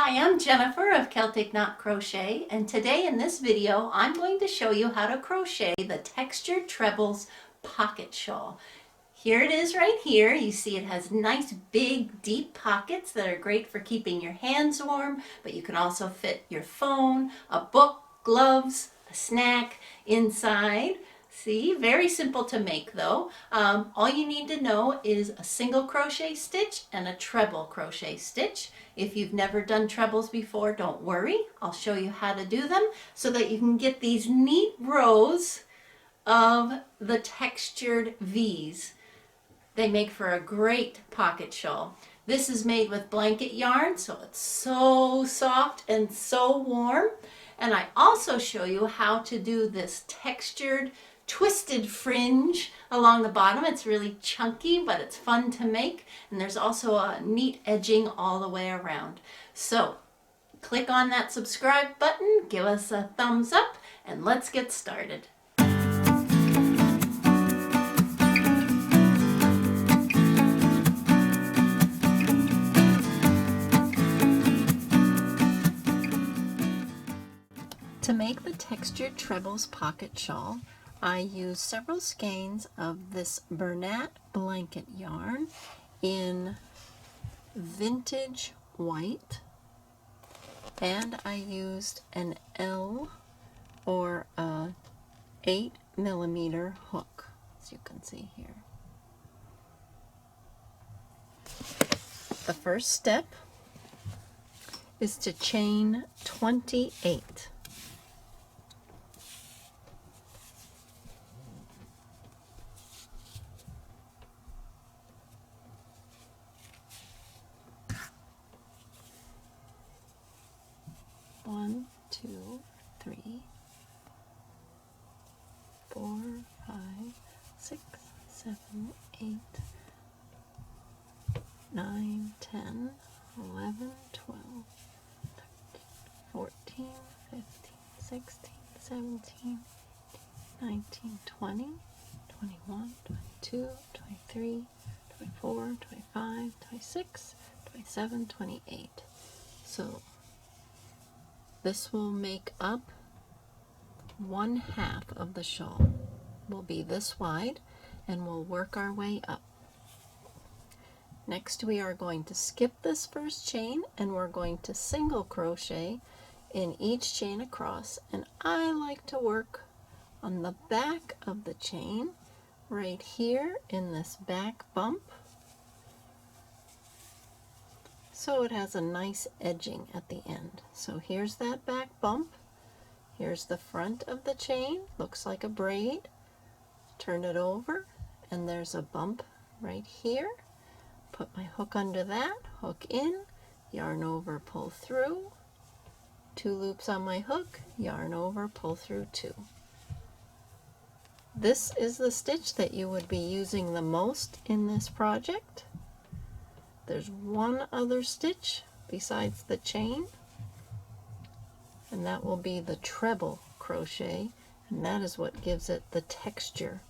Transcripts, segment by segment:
Hi, I'm Jennifer of Celtic Knot Crochet, and today in this video I'm going to show you how to crochet the Textured Trebles Pocket Shawl. Here it is right here. You see it has nice big deep pockets that are great for keeping your hands warm, but you can also fit your phone, a book, gloves, a snack inside. See, very simple to make though. All you need to know is a single crochet stitch and a treble crochet stitch. If you've never done trebles before, don't worry. I'll show you how to do them so that you can get these neat rows of the textured V's. They make for a great pocket shawl. This is made with blanket yarn, so it's so soft and so warm. And I also show you how to do this textured twisted fringe along the bottom. It's really chunky, but it's fun to make. And there's also a neat edging all the way around. So click on that subscribe button, give us a thumbs up, and let's get started. To make the Textured Trebles Pocket Shawl, I use several skeins of this Bernat blanket yarn in vintage white, and I used an L or a 8mm hook, as you can see here. The first step is to chain 28. One, two, three, 4, 5, 6, 7, 8, 9, 10, 11, 12, 13, 14, 15, 16, 17, 19, 20, 21, 22, 23, 24, 25, 26, 27, 28. So this will make up 1/2 of the shawl. Will be this wide, and we'll work our way up. Next we are going to skip this first chain, and we're going to single crochet in each chain across, and I like to work on the back of the chain right here in this back bump, so it has a nice edging at the end. So here's that back bump. Here's the front of the chain. Looks like a braid. Turn it over, and there's a bump right here. Put my hook under that, hook in, yarn over, pull through. 2 loops on my hook, yarn over, pull through 2. This is the stitch that you would be using the most in this project. There's one other stitch besides the chain, and that will be the treble crochet, and that is what gives it the texture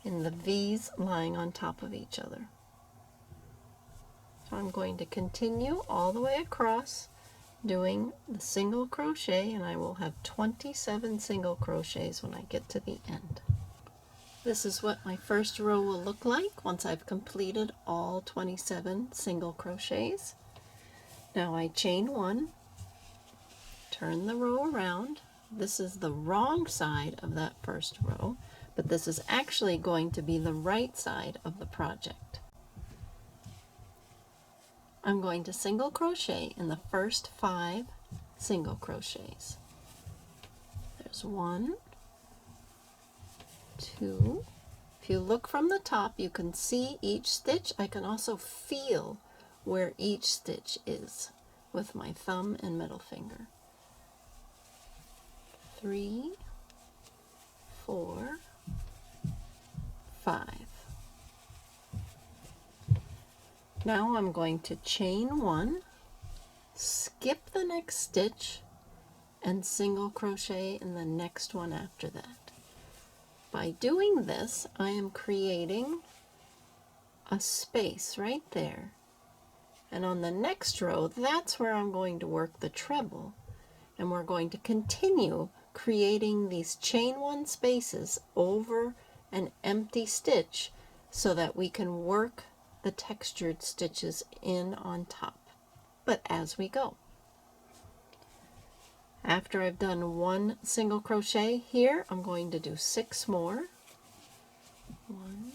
in the V's lying on top of each other. So I'm going to continue all the way across doing the single crochet, and I will have 27 single crochets when I get to the end. This is what my first row will look like once I've completed all 27 single crochets. Now I chain 1, turn the row around. This is the wrong side of that first row, but this is actually going to be the right side of the project. I'm going to single crochet in the first 5 single crochets. There's 1, 2. If you look from the top, you can see each stitch. I can also feel where each stitch is with my thumb and middle finger. 3, 4, 5. Now I'm going to chain 1, skip the next stitch, and single crochet in the next one after that. By doing this, I am creating a space right there, And on the next row, that's where I'm going to work the treble. And we're going to continue creating these chain one spaces over an empty stitch so that we can work the textured stitches in on top, but as we go. After I've done one single crochet here, I'm going to do 6 more. 1,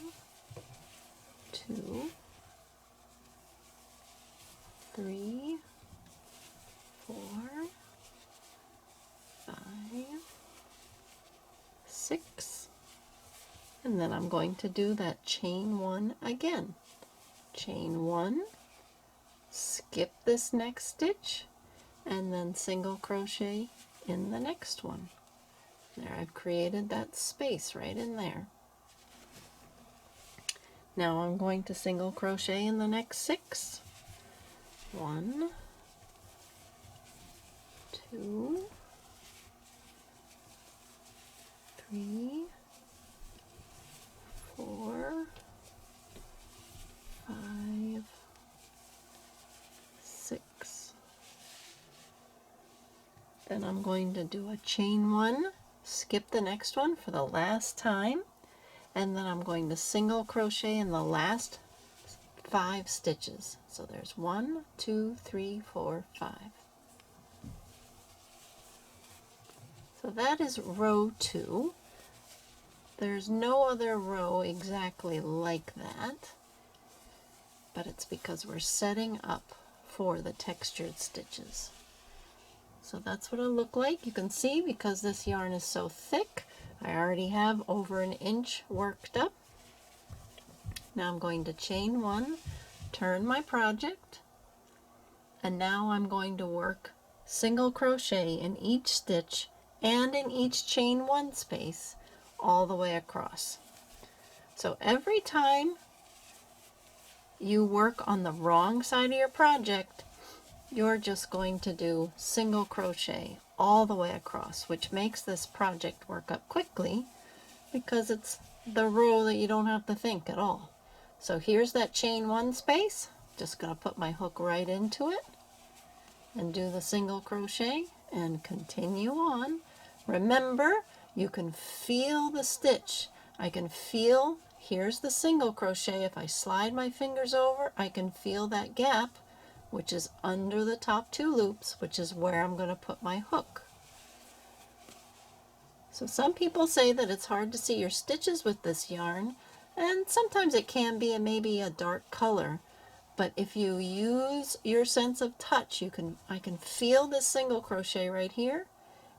2, 3, 4, 5, 6, and then I'm going to do that chain one again. Chain one, skip this next stitch, and then single crochet in the next one. There, I've created that space right in there. Now I'm going to single crochet in the next 6. 1, 2, 3, 4, 5, 6. Then I'm going to do a chain one, skip the next one for the last time, and then I'm going to single crochet in the last 5 stitches. So there's 1, 2, 3, 4, 5. So that is row 2. There's no other row exactly like that, but it's because we're setting up for the textured stitches. So that's what it'll look like. You can see, because this yarn is so thick, I already have over 1 inch worked up. Now I'm going to chain one, turn my project, and now I'm going to work single crochet in each stitch and in each chain one space all the way across. So every time you work on the wrong side of your project, you're just going to do single crochet all the way across, which makes this project work up quickly because it's the row that you don't have to think at all. So here's that chain one space. Just going to put my hook right into it and do the single crochet and continue on. Remember, you can feel the stitch. I can feel, here's the single crochet. If I slide my fingers over, I can feel that gap, which is under the top 2 loops, which is where I'm going to put my hook. So some people say that it's hard to see your stitches with this yarn, and sometimes it can be maybe a dark color, but if you use your sense of touch, I can feel this single crochet right here,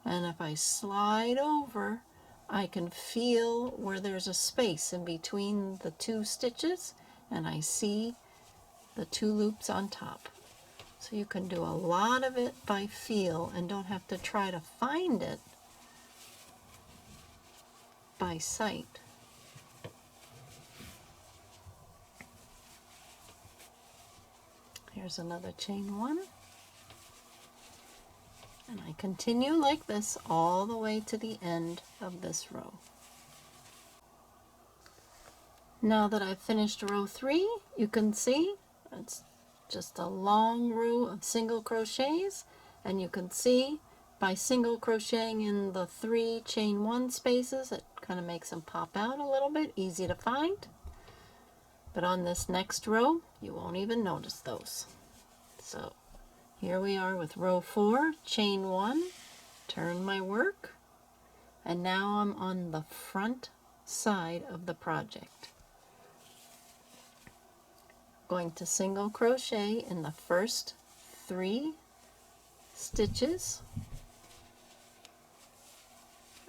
and if I slide over, I can feel where there's a space in between the 2 stitches, and I see the 2 loops on top. So you can do a lot of it by feel and don't have to try to find it by sight. Here's another chain one. And I continue like this all the way to the end of this row. Now that I've finished row 3, you can see it's just a long row of single crochets, and you can see by single crocheting in the 3 chain one spaces, it kind of makes them pop out a little bit, easy to find. But on this next row, you won't even notice those. So here we are with row 4, chain 1, turn my work, and now I'm on the front side of the project. Going to single crochet in the first 3 stitches,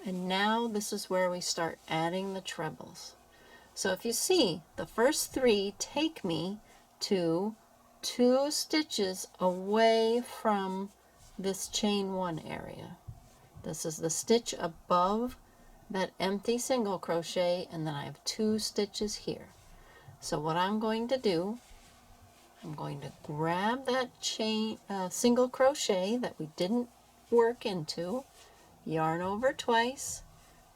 and now this is where we start adding the trebles. So if you see, the first 3 take me to 2 stitches away from this chain 1 area. This is the stitch above that empty single crochet, and then I have 2 stitches here. So what I'm going to do, I'm going to grab that single crochet that we didn't work into, yarn over twice,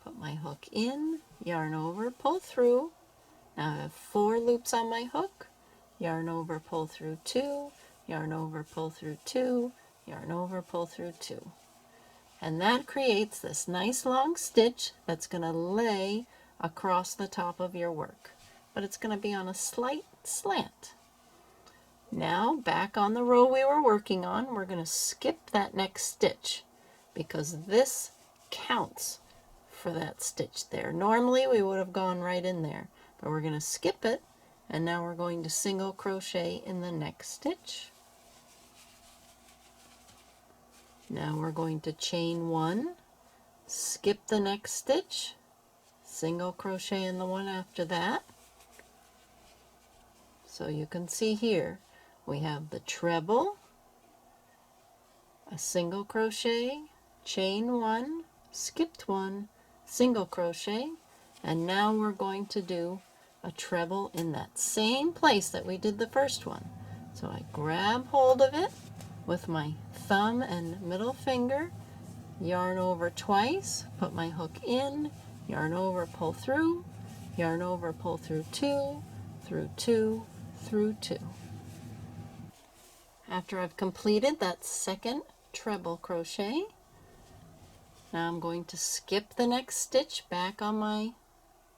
put my hook in, yarn over, pull through. Now I have 4 loops on my hook, yarn over, pull through 2, yarn over, pull through 2, yarn over, pull through 2. And that creates this nice long stitch that's going to lay across the top of your work. But it's going to be on a slight slant. Now back on the row we were working on, we're going to skip that next stitch because this counts for that stitch there. Normally we would have gone right in there, but we're going to skip it, and now we're going to single crochet in the next stitch. Now we're going to chain 1, skip the next stitch, single crochet in the one after that. So you can see here we have the treble, a single crochet, chain 1, skipped 1, single crochet, and now we're going to do a treble in that same place that we did the first one. So I grab hold of it with my thumb and middle finger, yarn over twice, put my hook in, yarn over, pull through, yarn over, pull through 2, through 2, through 2. After I've completed that second treble crochet, now I'm going to skip the next stitch back on my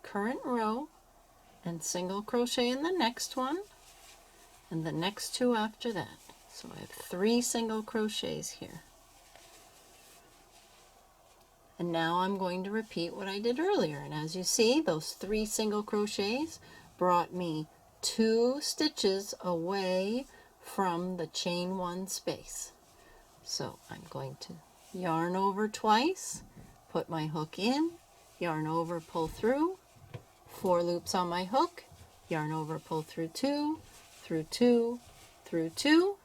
current row and single crochet in the next one and the next 2 after that. So I have 3 single crochets here. And now I'm going to repeat what I did earlier. And as you see, those 3 single crochets brought me 2 stitches away from the chain 1 space. So I'm going to yarn over twice, put my hook in, yarn over, pull through, 4 loops on my hook, yarn over, pull through 2, through 2, through 2.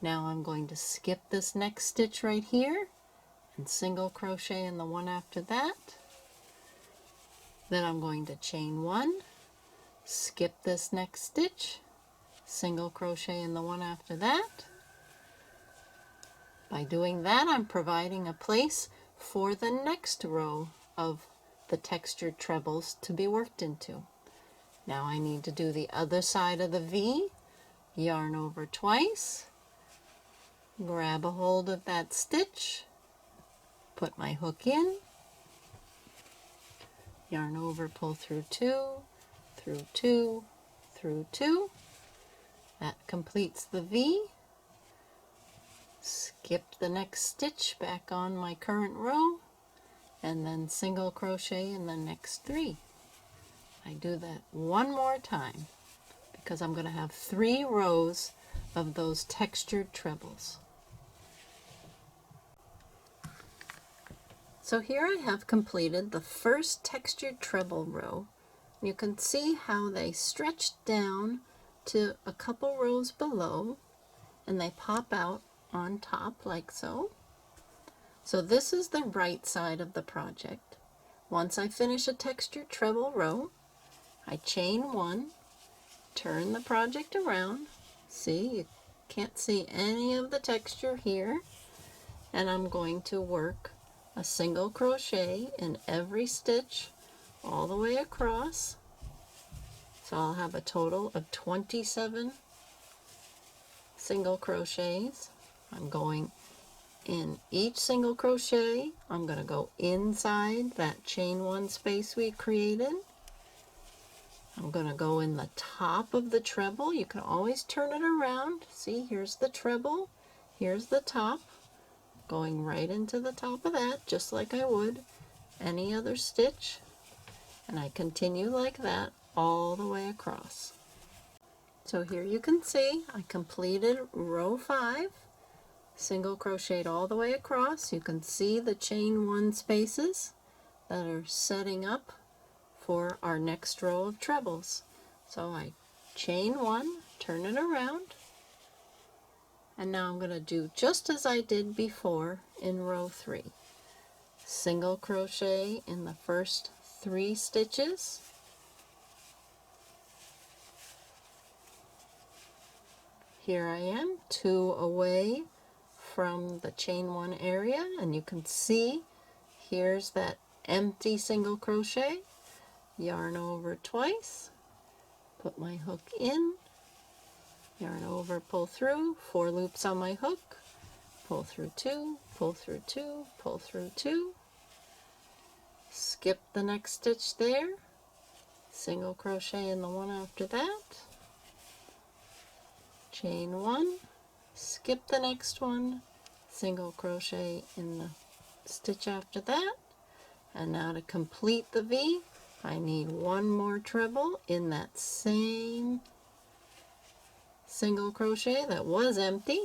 Now I'm going to skip this next stitch right here and single crochet in the one after that. Then I'm going to chain 1, skip this next stitch, single crochet in the one after that. By doing that, I'm providing a place for the next row of the textured trebles to be worked into. Now I need to do the other side of the V, yarn over twice, grab a hold of that stitch, put my hook in, yarn over, pull through 2, through 2, through 2. That completes the V. Skip the next stitch back on my current row and then single crochet in the next 3. I do that one more time because I'm going to have 3 rows of those textured trebles. So here I have completed the first textured treble row. You can see how they stretch down to a couple rows below and they pop out on top like so. So this is the right side of the project. Once I finish a textured treble row, I chain 1, turn the project around. See, you can't see any of the texture here. And I'm going to work a single crochet in every stitch all the way across. So I'll have a total of 27 single crochets. I'm going in each single crochet, I'm going to go inside that chain 1 space we created. I'm going to go in the top of the treble. You can always turn it around. See, here's the treble, here's the top. Going right into the top of that, just like I would any other stitch. And I continue like that all the way across. So here you can see I completed row 5, single crocheted all the way across. You can see the chain 1 spaces that are setting up for our next row of trebles. So I chain 1, turn it around, and now I'm going to do just as I did before in row 3. Single crochet in the first 3 stitches, here I am 2 away from the chain 1 area, and you can see here's that empty single crochet, yarn over twice, put my hook in, yarn over, pull through, 4 loops on my hook, pull through 2, pull through 2, pull through 2, skip the next stitch there, single crochet in the one after that, chain 1, skip the next one, single crochet in the stitch after that, and now to complete the V, I need 1 more treble in that same single crochet that was empty.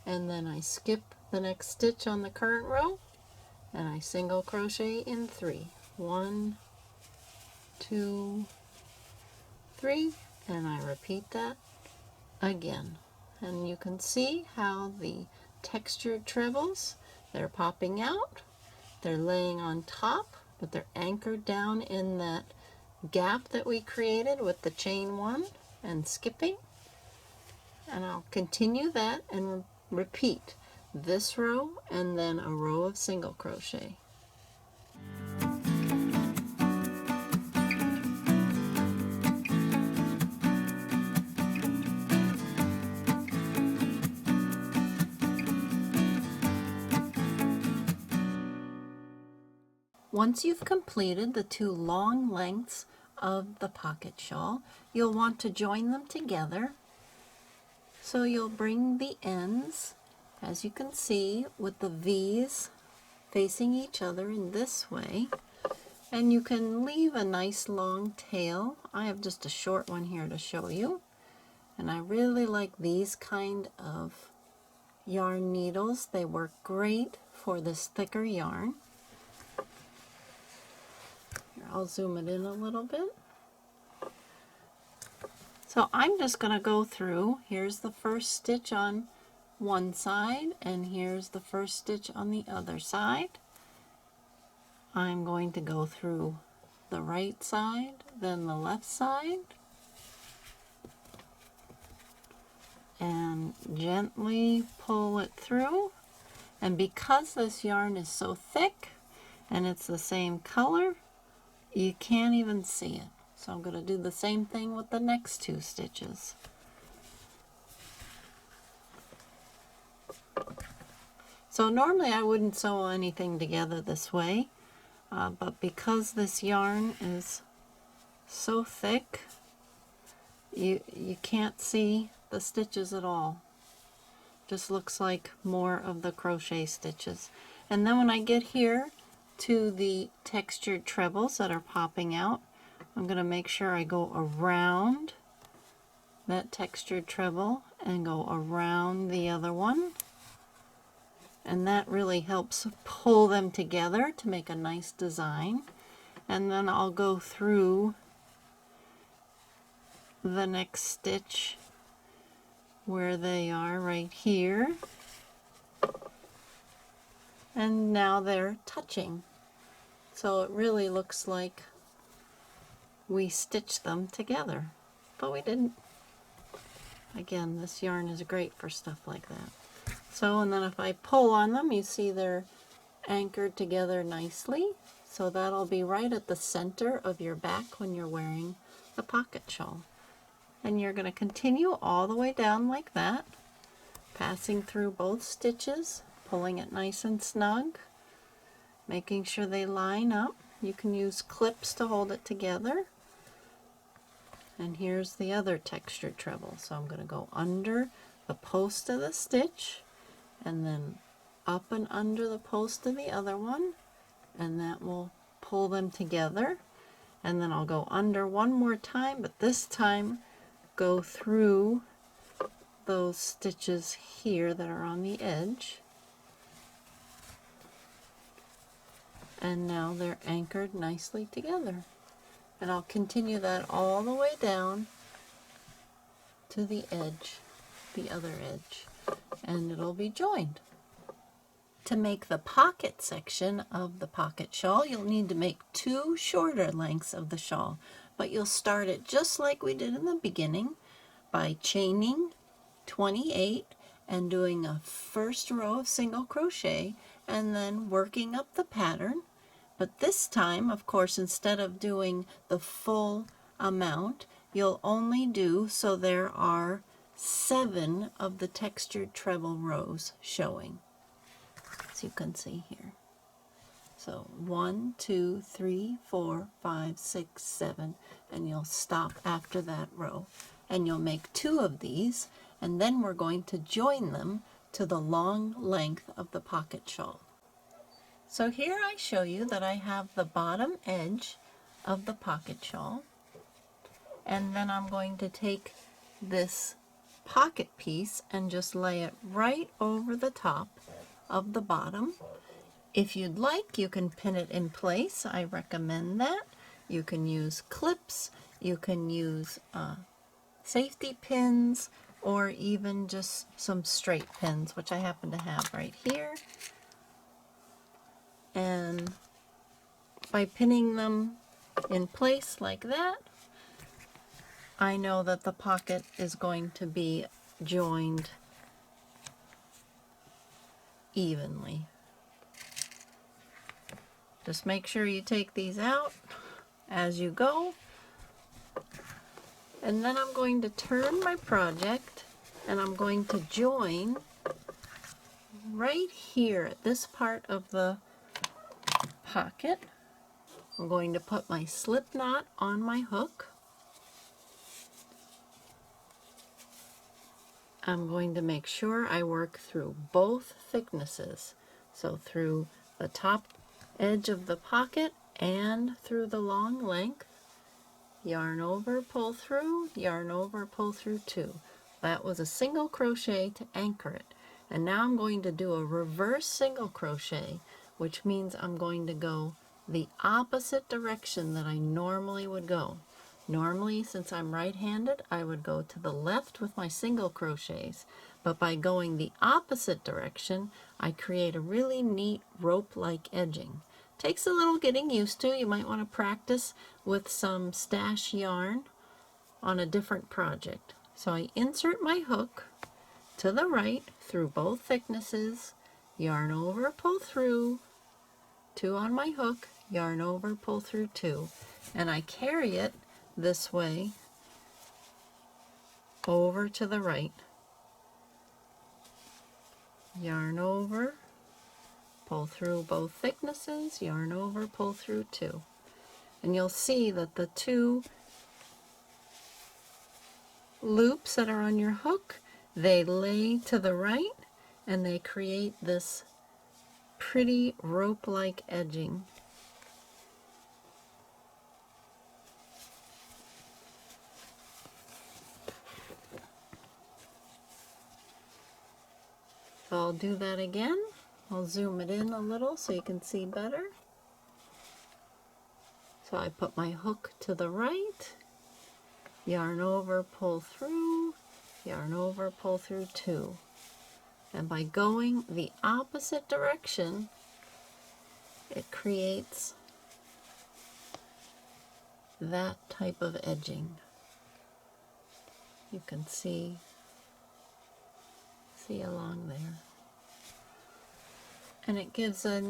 And then I skip the next stitch on the current row and I single crochet in 3. 1, 2, 3, and I repeat that again. And you can see how the textured trebles, they're popping out, they're laying on top, but they're anchored down in that gap that we created with the chain 1 and skipping. And I'll continue that and repeat this row and then a row of single crochet. Once you've completed the 2 long lengths of the pocket shawl, you'll want to join them together. So you'll bring the ends, as you can see, with the V's facing each other in this way. And you can leave a nice long tail. I have just a short one here to show you. And I really like these kind of yarn needles. They work great for this thicker yarn. I'll zoom it in a little bit. So I'm just going to go through, here's the first stitch on one side and here's the first stitch on the other side. I'm going to go through the right side, then the left side, and gently pull it through. And because this yarn is so thick and it's the same color, you can't even see it. So I'm going to do the same thing with the next 2 stitches. So normally I wouldn't sew anything together this way, but because this yarn is so thick, you can't see the stitches at all. Just looks like more of the crochet stitches. And then when I get here to the textured trebles that are popping out, I'm going to make sure I go around that textured treble and go around the other one. And that really helps pull them together to make a nice design. And then I'll go through the next stitch where they are right here. And now they're touching. So it really looks like we stitched them together, but we didn't. Again, this yarn is great for stuff like that. So, and then if I pull on them, you see they're anchored together nicely. So that'll be right at the center of your back when you're wearing the pocket shawl. And you're going to continue all the way down like that, passing through both stitches, pulling it nice and snug, making sure they line up. You can use clips to hold it together. And here's the other textured treble. So I'm going to go under the post of the stitch and then up and under the post of the other one, and that will pull them together. And then I'll go under one more time, but this time go through those stitches here that are on the edge. And now they're anchored nicely together. And I'll continue that all the way down to the edge, the other edge, and it'll be joined. To make the pocket section of the pocket shawl, you'll need to make 2 shorter lengths of the shawl, but you'll start it just like we did in the beginning by chaining 28 and doing a first row of single crochet and then working up the pattern. But this time, of course, instead of doing the full amount, you'll only do so there are 7 of the textured treble rows showing, as you can see here. So 1, 2, 3, 4, 5, 6, 7, and you'll stop after that row. And you'll make 2 of these, and then we're going to join them to the long length of the pocket shawl. So here I show you that I have the bottom edge of the pocket shawl, and then I'm going to take this pocket piece and just lay it right over the top of the bottom. If you'd like, you can pin it in place. I recommend that. You can use clips, you can use safety pins, or even just some straight pins, which I happen to have right here. And by pinning them in place like that, I know that the pocket is going to be joined evenly. Just make sure you take these out as you go. And then I'm going to turn my project and I'm going to join right here at this part of the pocket. I'm going to put my slip knot on my hook. I'm going to make sure I work through both thicknesses, so through the top edge of the pocket and through the long length. Yarn over, pull through, yarn over, pull through 2. That was a single crochet to anchor it. And now I'm going to do a reverse single crochet, which means I'm going to go the opposite direction that I normally would go. Normally, since I'm right-handed, I would go to the left with my single crochets, but by going the opposite direction, I create a really neat rope-like edging. Takes a little getting used to. You might want to practice with some stash yarn on a different project. So I insert my hook to the right through both thicknesses, yarn over, pull through, 2 on my hook, yarn over, pull through 2, and I carry it this way over to the right. Yarn over, pull through both thicknesses, yarn over, pull through 2. And you'll see that the 2 loops that are on your hook, they lay to the right and they create this pretty rope-like edging. So I'll do that again. I'll zoom it in a little so you can see better. So I put my hook to the right, yarn over, pull through, yarn over, pull through 2. And by going the opposite direction, it creates that type of edging. You can see along there. And it gives a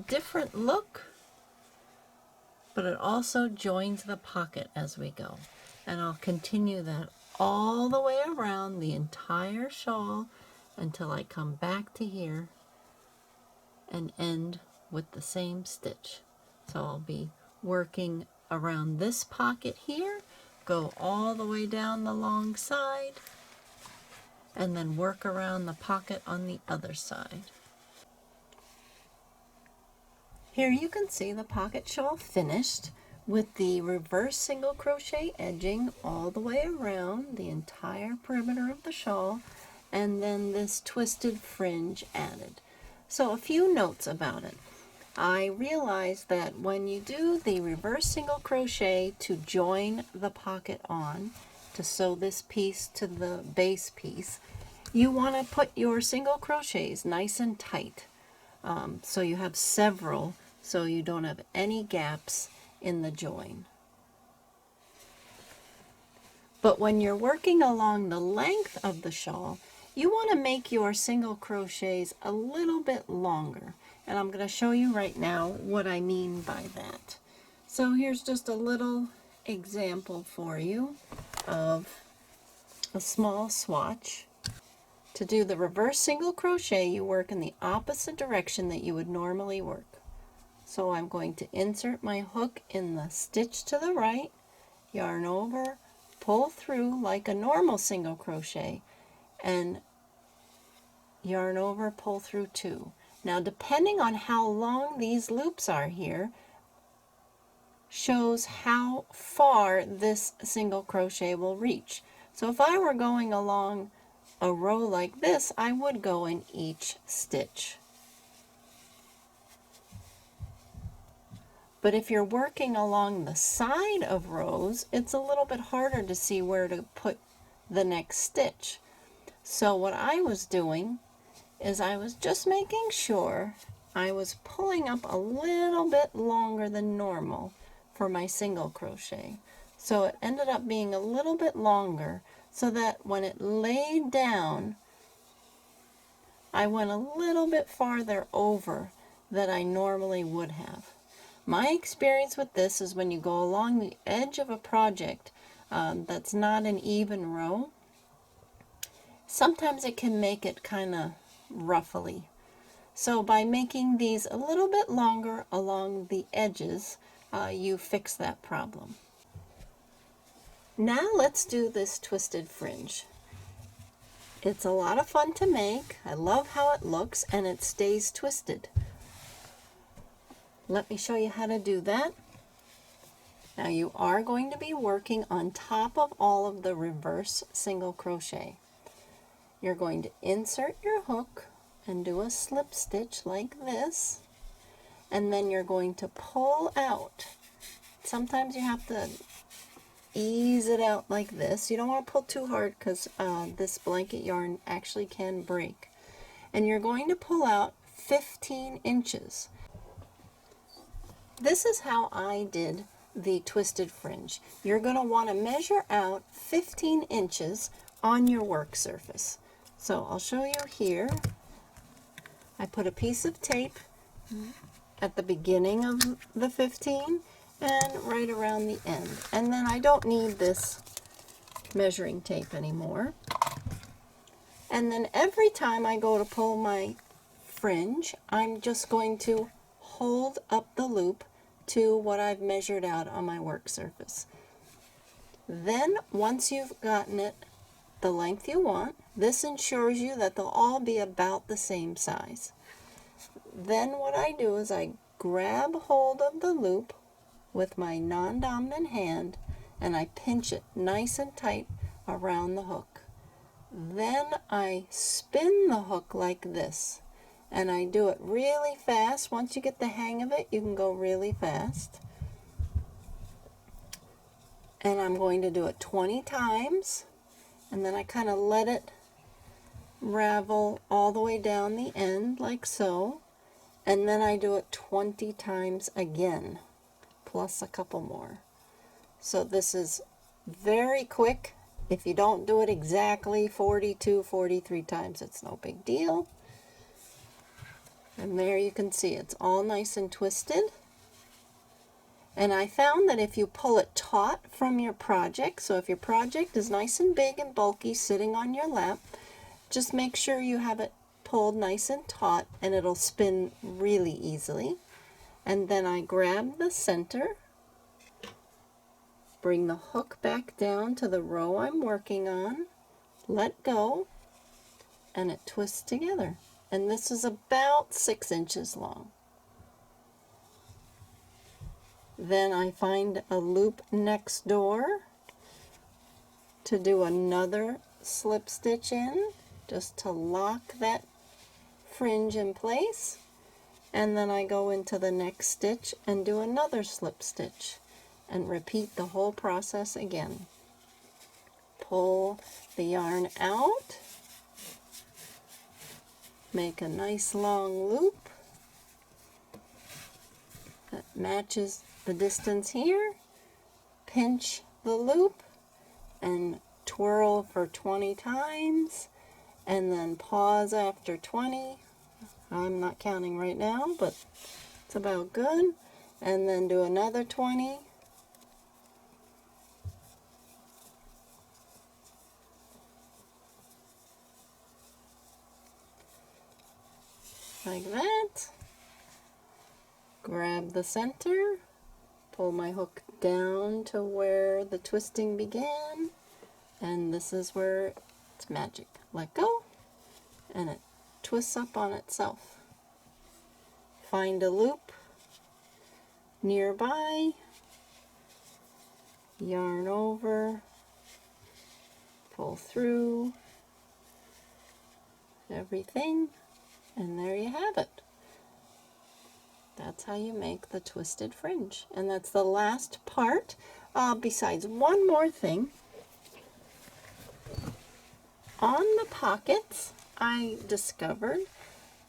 different look, but it also joins the pocket as we go. And I'll continue that all the way around the entire shawl until I come back to here and end with the same stitch. So I'll be working around this pocket here, go all the way down the long side, and then work around the pocket on the other side. Here you can see the pocket shawl finished with the reverse single crochet edging all the way around the entire perimeter of the shawl, and then this twisted fringe added. So a few notes about it. I realized that when you do the reverse single crochet to join the pocket on, to sew this piece to the base piece, you want to put your single crochets nice and tight. So you have several, so you don't have any gaps in the join. But when you're working along the length of the shawl, you want to make your single crochets a little bit longer. And I'm going to show you right now what I mean by that. So here's just a little example for you of a small swatch. To do the reverse single crochet, you work in the opposite direction that you would normally work. So I'm going to insert my hook in the stitch to the right, yarn over, pull through like a normal single crochet, and yarn over, pull through 2. Now depending on how long these loops are here shows how far this single crochet will reach. So if I were going along a row like this, I would go in each stitch. But if you're working along the side of rows, it's a little bit harder to see where to put the next stitch. So what I was doing is I was just making sure I was pulling up a little bit longer than normal for my single crochet. So it ended up being a little bit longer so that when it laid down, I went a little bit farther over than I normally would have. My experience with this is when you go along the edge of a project that's not an even row, sometimes it can make it kind of ruffly. So by making these a little bit longer along the edges, you fix that problem. Now let's do this twisted fringe. It's a lot of fun to make. I love how it looks and it stays twisted. Let me show you how to do that. Now you are going to be working on top of all of the reverse single crochet. You're going to insert your hook and do a slip stitch like this, and then you're going to pull out. Sometimes you have to ease it out like this. You don't want to pull too hard because this blanket yarn actually can break. And you're going to pull out 15 inches. This is how I did the twisted fringe. You're going to want to measure out 15 inches on your work surface. So I'll show you here. I put a piece of tape at the beginning of the 15 and right around the end. And then I don't need this measuring tape anymore. And then every time I go to pull my fringe, I'm just going to hold up the loop to what I've measured out on my work surface. Then once you've gotten it the length you want, this ensures you that they'll all be about the same size. Then what I do is I grab hold of the loop with my non-dominant hand and I pinch it nice and tight around the hook. Then I spin the hook like this, and I do it really fast. Once you get the hang of it, you can go really fast. And I'm going to do it 20 times, and then I kind of let it ravel all the way down the end like so, and then I do it 20 times again, plus a couple more. So this is very quick. If you don't do it exactly 42, 43 times, it's no big deal. And there you can see it's all nice and twisted. And I found that if you pull it taut from your project, so if your project is nice and big and bulky sitting on your lap, just make sure you have it pulled nice and taut and it'll spin really easily. And then I grab the center, bring the hook back down to the row I'm working on, let go, and it twists together. And this is about 6 inches long. Then I find a loop next door to do another slip stitch in, just to lock that fringe in place. And then I go into the next stitch and do another slip stitch and repeat the whole process again. Pull the yarn out, make a nice long loop that matches the distance here, pinch the loop and twirl for 20 times, and then pause after 20. I'm not counting right now, but it's about good. And then do another 20. Like that. Grab the center, pull my hook down to where the twisting began, and this is where it's magic. Let go, and it twists up on itself. Find a loop nearby, yarn over, pull through everything, and there you have it. That's how you make the twisted fringe. And that's the last part. Besides, one more thing. On the pockets, I discovered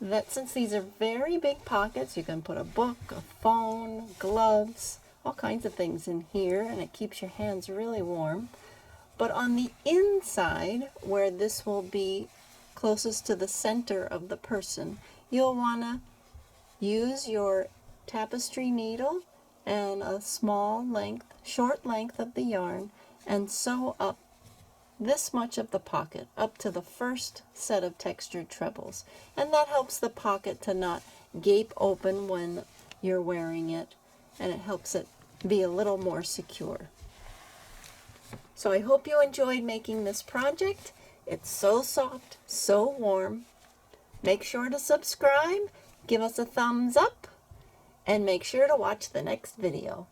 that since these are very big pockets, you can put a book, a phone, gloves, all kinds of things in here, and it keeps your hands really warm. But on the inside, where this will be closest to the center of the person, you'll want to use your tapestry needle and a small length, short length of the yarn, and sew up this much of the pocket up to the first set of textured trebles. And that helps the pocket to not gape open when you're wearing it, and it helps it be a little more secure. So I hope you enjoyed making this project. It's so soft, so warm. Make sure to subscribe, give us a thumbs up, and make sure to watch the next video.